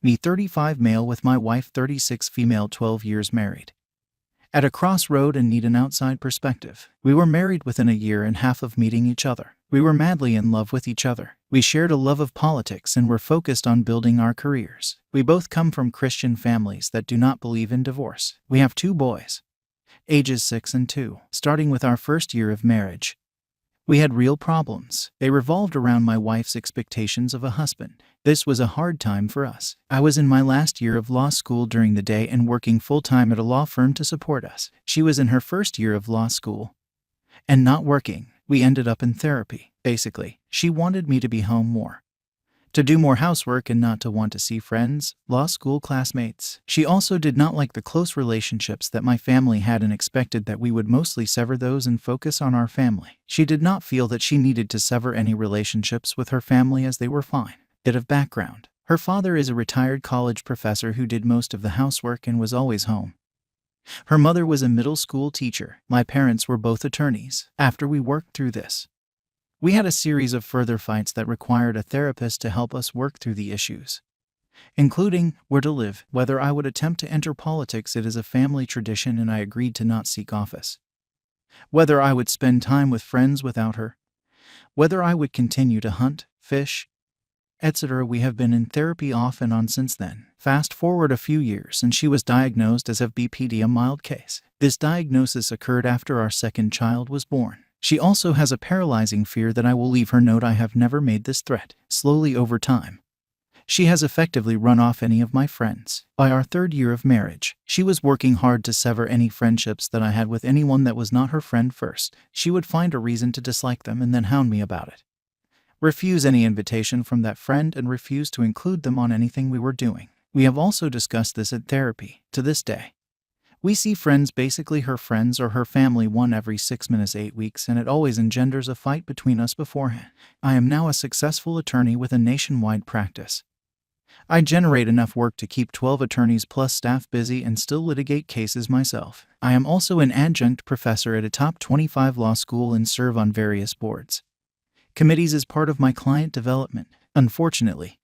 Me 35 male with my wife 36 female 12 years married. At a crossroad and need an outside perspective. We were married within a year and a half of meeting each other. We were madly in love with each other. We shared a love of politics and were focused on building our careers. We both come from Christian families that do not believe in divorce. We have 2 boys, ages 6 and 2. Starting with our first year of marriage, we had real problems. They revolved around my wife's expectations of a husband. This was a hard time for us. I was in my last year of law school during the day and working full-time at a law firm to support us. She was in her first year of law school and not working. We ended up in therapy. Basically, she wanted me to be home more, to do more housework and not to want to see friends, law school classmates. She also did not like the close relationships that my family had and expected that we would mostly sever those and focus on our family. She did not feel that she needed to sever any relationships with her family as they were fine. Bit of background. Her father is a retired college professor who did most of the housework and was always home. Her mother was a middle school teacher. My parents were both attorneys. After we worked through this, we had a series of further fights that required a therapist to help us work through the issues, including where to live, whether I would attempt to enter politics. It is a family tradition and I agreed to not seek office, whether I would spend time with friends without her, whether I would continue to hunt, fish, etc. We have been in therapy off and on since then. Fast forward a few years and she was diagnosed as of BPD, a mild case. This diagnosis occurred after our second child was born. She also has a paralyzing fear that I will leave her. Note: I have never made this threat. Slowly over time, she has effectively run off any of my friends. By our third year of marriage, she was working hard to sever any friendships that I had with anyone that was not her friend first. She would find a reason to dislike them and then hound me about it, refuse any invitation from that friend, and refuse to include them on anything we were doing. We have also discussed this at therapy. To this day, we see friends, basically her friends or her family, one every 6-8 weeks, and it always engenders a fight between us beforehand. I am now a successful attorney with a nationwide practice. I generate enough work to keep 12 attorneys plus staff busy and still litigate cases myself. I am also an adjunct professor at a top 25 law school and serve on various boards, committees as part of my client development. Unfortunately,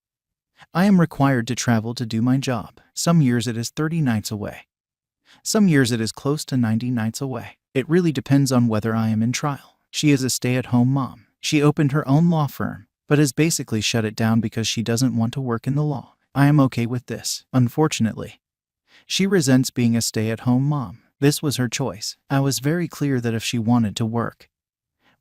I am required to travel to do my job. Some years it is 30 nights away. Some years it is close to 90 nights away. It really depends on whether I am in trial. She is a stay-at-home mom. She opened her own law firm, but has basically shut it down because she doesn't want to work in the law. I am okay with this. Unfortunately, she resents being a stay-at-home mom. This was her choice. I was very clear that if she wanted to work,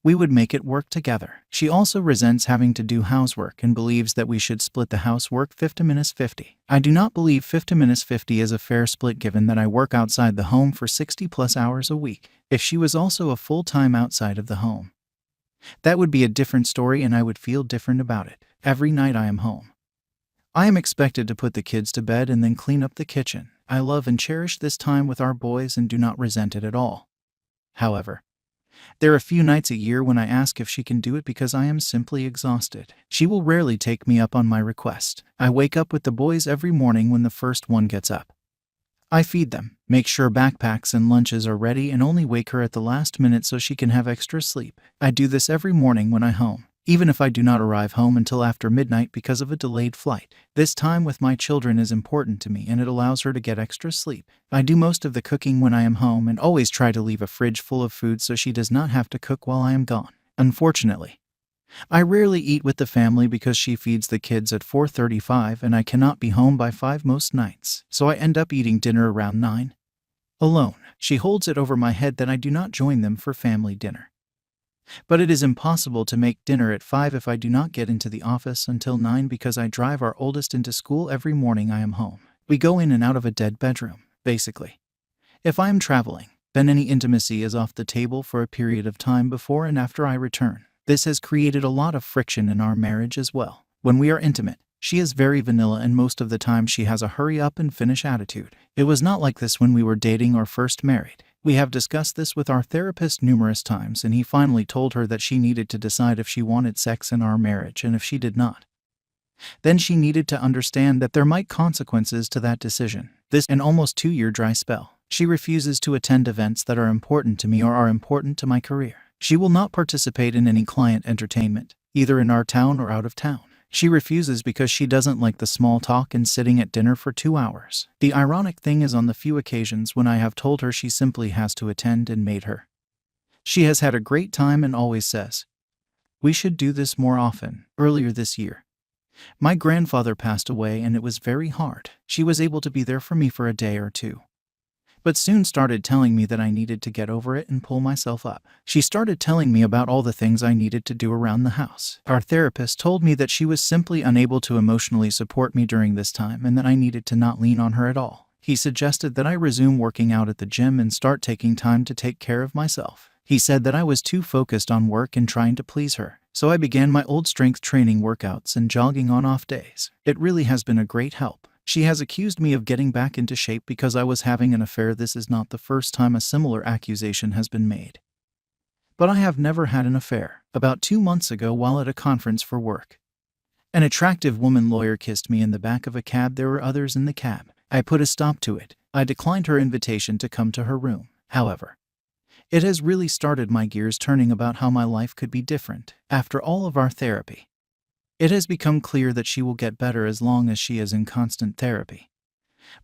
we would make it work together. She also resents having to do housework and believes that we should split the housework 50-50. I do not believe 50-50 is a fair split given that I work outside the home for 60+ hours a week. If she was also a full-time outside of the home, that would be a different story and I would feel different about it. Every night I am home, I am expected to put the kids to bed and then clean up the kitchen. I love and cherish this time with our boys and do not resent it at all. However, there are a few nights a year when I ask if she can do it because I am simply exhausted. She will rarely take me up on my request. I wake up with the boys every morning when the first one gets up. I feed them, make sure backpacks and lunches are ready, and only wake her at the last minute so she can have extra sleep. I do this every morning when I'm home, even if I do not arrive home until after midnight because of a delayed flight. This time with my children is important to me and it allows her to get extra sleep. I do most of the cooking when I am home and always try to leave a fridge full of food so she does not have to cook while I am gone. Unfortunately, I rarely eat with the family because she feeds the kids at 4:35 and I cannot be home by 5 most nights, so I end up eating dinner around 9. Alone. She holds it over my head that I do not join them for family dinner. But it is impossible to make dinner at 5 if I do not get into the office until 9 because I drive our oldest into school every morning I am home. We go in and out of a dead bedroom, basically. If I am traveling, then any intimacy is off the table for a period of time before and after I return. This has created a lot of friction in our marriage as well. When we are intimate, she is very vanilla and most of the time she has a hurry up and finish attitude. It was not like this when we were dating or first married. We have discussed this with our therapist numerous times and he finally told her that she needed to decide if she wanted sex in our marriage, and if she did not, then she needed to understand that there might consequences to that decision. This an almost 2-year dry spell. She refuses to attend events that are important to me or are important to my career. She will not participate in any client entertainment, either in our town or out of town. She refuses because she doesn't like the small talk and sitting at dinner for 2 hours. The ironic thing is, on the few occasions when I have told her she simply has to attend and made her, she has had a great time and always says, "We should do this more often." Earlier this year, my grandfather passed away and it was very hard. She was able to be there for me for a day or two, but soon started telling me that I needed to get over it and pull myself up. She started telling me about all the things I needed to do around the house. Our therapist told me that she was simply unable to emotionally support me during this time and that I needed to not lean on her at all. He suggested that I resume working out at the gym and start taking time to take care of myself. He said that I was too focused on work and trying to please her, so I began my old strength training workouts and jogging on off days. It really has been a great help. She has accused me of getting back into shape because I was having an affair. This is not the first time a similar accusation has been made, but I have never had an affair. About 2 months ago, while at a conference for work, an attractive woman lawyer kissed me in the back of a cab. There were others in the cab. I put a stop to it. I declined her invitation to come to her room. However, it has really started my gears turning about how my life could be different. After all of our therapy, it has become clear that she will get better as long as she is in constant therapy,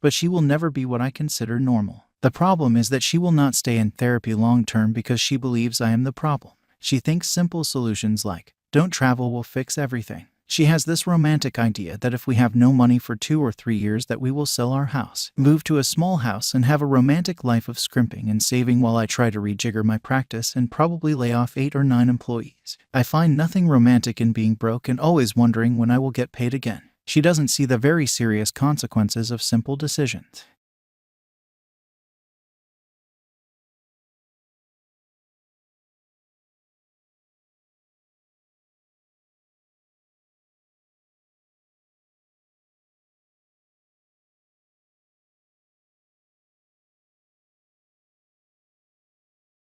but she will never be what I consider normal. The problem is that she will not stay in therapy long term because she believes I am the problem. She thinks simple solutions like "don't travel" will fix everything. She has this romantic idea that if we have no money for 2 or 3 years that we will sell our house, move to a small house and have a romantic life of scrimping and saving while I try to rejigger my practice and probably lay off 8 or 9 employees. I find nothing romantic in being broke and always wondering when I will get paid again. She doesn't see the very serious consequences of simple decisions.